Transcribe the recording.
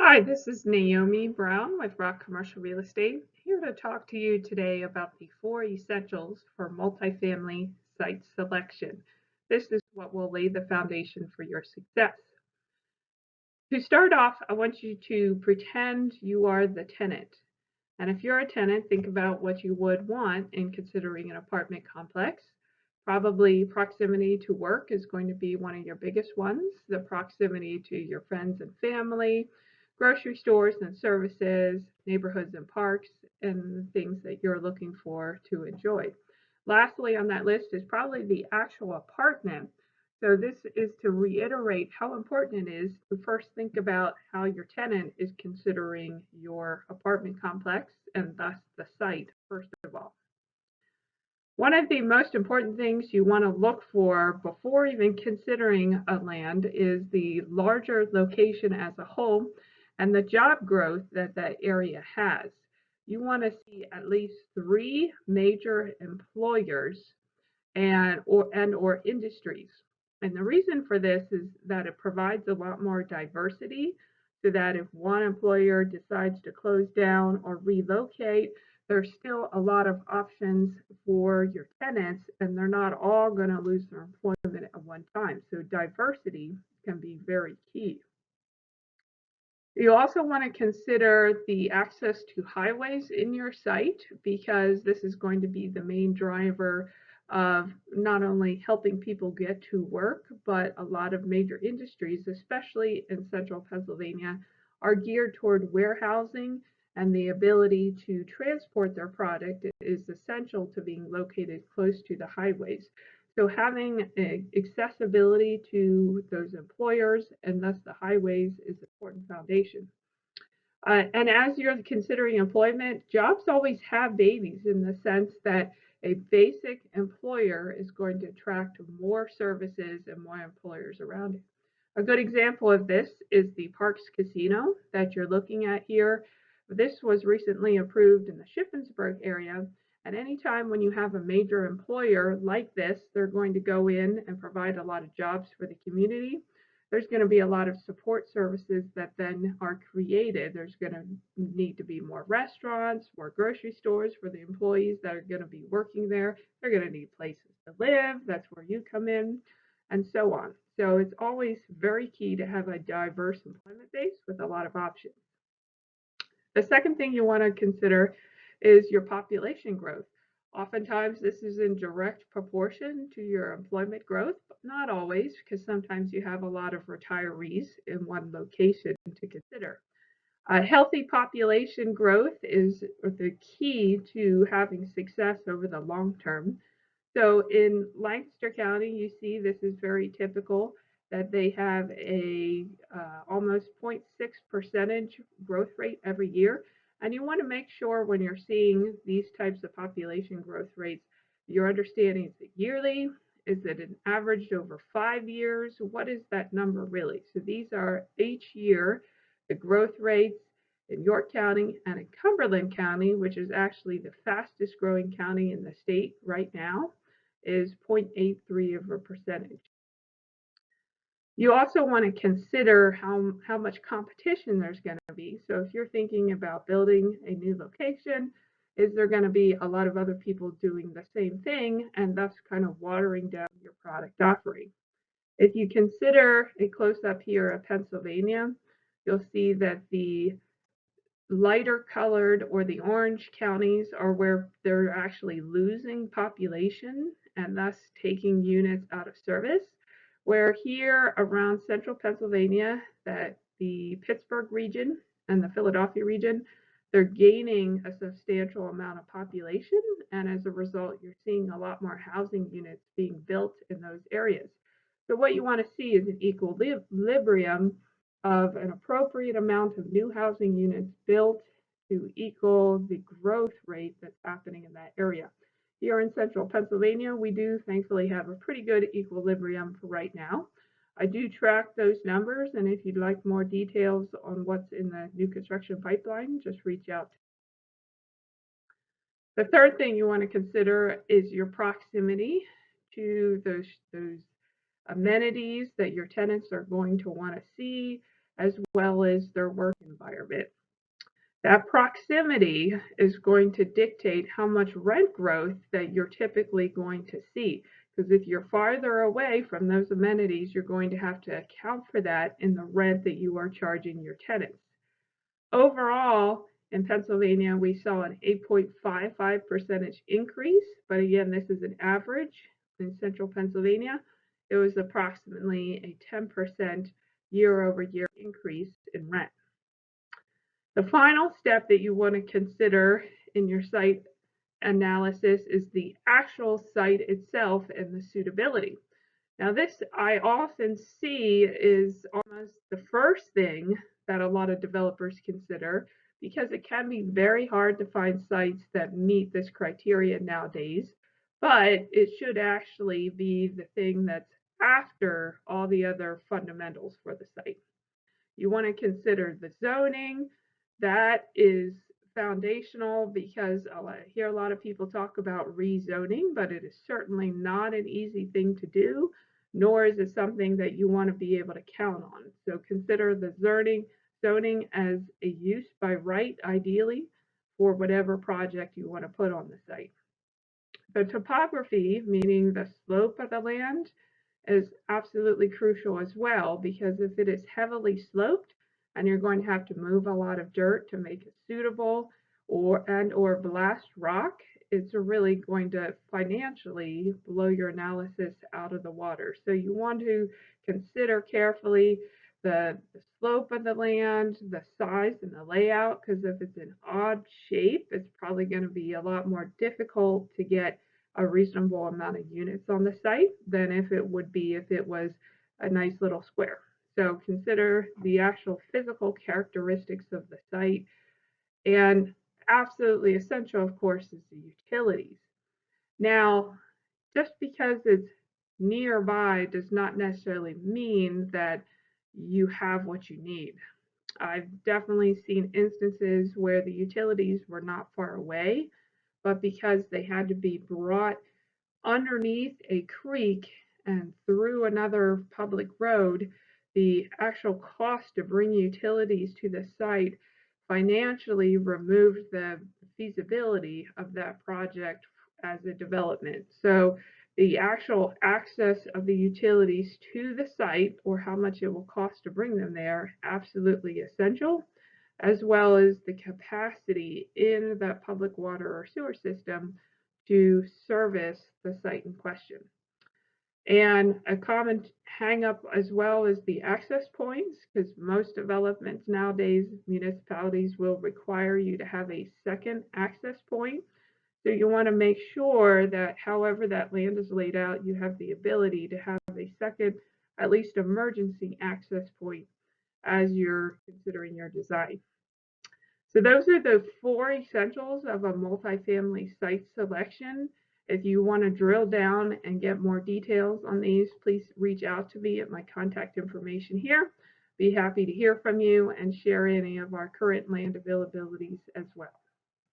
Hi, this is Naomi Brown with Rock Commercial Real Estate, here to talk to you today about the four essentials for multifamily site selection. This is what will lay the foundation for your success. To start off, I want you to pretend you are the tenant. And if you're a tenant, think about what you would want in considering an apartment complex. Probably proximity to work is going to be one of your biggest ones, the proximity to your friends and family, grocery stores and services, neighborhoods and parks, and things that you're looking for to enjoy. Lastly on that list is probably the actual apartment. So this is to reiterate how important it is to first think about how your tenant is considering your apartment complex and thus the site, first of all. One of the most important things you want to look for before even considering a land is the larger location as a whole and the job growth that that area has. You want to see at least three major employers and or industries. And the reason for this is that it provides a lot more diversity so that if one employer decides to close down or relocate, there's still a lot of options for your tenants and they're not all going to lose their employment at one time. So diversity can be very key. You also want to consider the access to highways in your site because this is going to be the main driver of not only helping people get to work, but a lot of major industries, especially in central Pennsylvania, are geared toward warehousing, and the ability to transport their product is essential to being located close to the highways. So having accessibility to those employers and thus the highways is an important foundation. And as you're considering employment, jobs always have babies in the sense that a basic employer is going to attract more services and more employers around it. A good example of this is the Parks Casino that you're looking at here. This was recently approved in the Shippensburg area. And anytime when you have a major employer like this, they're going to go in and provide a lot of jobs for the community. There's going to be a lot of support services that then are created. There's going to need to be more restaurants, more grocery stores for the employees that are going to be working there. They're going to need places to live. That's where you come in, and so on. So it's always very key to have a diverse employment base with a lot of options. The second thing you want to consider is your population growth. Oftentimes, this is in direct proportion to your employment growth, but not always, because sometimes you have a lot of retirees in one location to consider. Healthy population growth is the key to having success over the long term. So in Lancaster County, you see this is very typical that they have a almost 0.6 percentage growth rate every year. And you want to make sure when you're seeing these types of population growth rates, you're understanding is it yearly? Is it an averaged over 5 years? What is that number really? So these are each year the growth rates in York County and in Cumberland County, which is actually the fastest growing county in the state right now, is 0.83 of a percentage. You also want to consider how much competition there's going to be. So if you're thinking about building a new location, is there going to be a lot of other people doing the same thing and thus kind of watering down your product offering? If you consider a close up here of Pennsylvania, you'll see that the lighter colored or the orange counties are where they're actually losing population and thus taking units out of service. Where here around central Pennsylvania, that the Pittsburgh region and the Philadelphia region, they're gaining a substantial amount of population. And as a result, you're seeing a lot more housing units being built in those areas. So what you want to see is an equilibrium of an appropriate amount of new housing units built to equal the growth rate that's happening in that area. Here in central Pennsylvania, we do thankfully have a pretty good equilibrium for right now. I do track those numbers, and if you'd like more details on what's in the new construction pipeline, just reach out. The third thing you want to consider is your proximity to those amenities that your tenants are going to want to see. as well as their work environment. That proximity is going to dictate how much rent growth that you're typically going to see. Because if you're farther away from those amenities, you're going to have to account for that in the rent that you are charging your tenants. Overall, in Pennsylvania, we saw an 8.55% increase, but again, this is an average. In central Pennsylvania, it was approximately a 10% year-over-year increase in rent. The final step that you want to consider in your site analysis is the actual site itself and the suitability. Now, this I often see is almost the first thing that a lot of developers consider because it can be very hard to find sites that meet this criteria nowadays, but it should actually be the thing that's after all the other fundamentals for the site. You want to consider the zoning. That is foundational because I hear a lot of people talk about rezoning, but it is certainly not an easy thing to do, nor is it something that you want to be able to count on. So consider the zoning as a use by right, ideally, for whatever project you want to put on the site. The topography, meaning the slope of the land, is absolutely crucial as well, because if it is heavily sloped and you're going to have to move a lot of dirt to make it suitable or blast rock, it's really going to financially blow your analysis out of the water. So you want to consider carefully the slope of the land, the size and the layout, because if it's an odd shape, it's probably going to be a lot more difficult to get a reasonable amount of units on the site than if it would be if it was a nice little square. So consider the actual physical characteristics of the site. And absolutely essential, of course, is the utilities. Now, just because it's nearby does not necessarily mean that you have what you need. I've definitely seen instances where the utilities were not far away, but because they had to be brought underneath a creek and through another public road, the actual cost to bring utilities to the site financially removed the feasibility of that project as a development. So the actual access of the utilities to the site, or how much it will cost to bring them there, absolutely essential, as well as the capacity in that public water or sewer system to service the site in question. And a common hang up as well is the access points, because most developments nowadays, municipalities will require you to have a second access point. So you want to make sure that however that land is laid out, you have the ability to have a second, at least emergency access point as you're considering your design. So those are the 4 essentials of a multifamily site selection. If you want to drill down and get more details on these, please reach out to me at my contact information here. Be happy to hear from you and share any of our current land availabilities as well.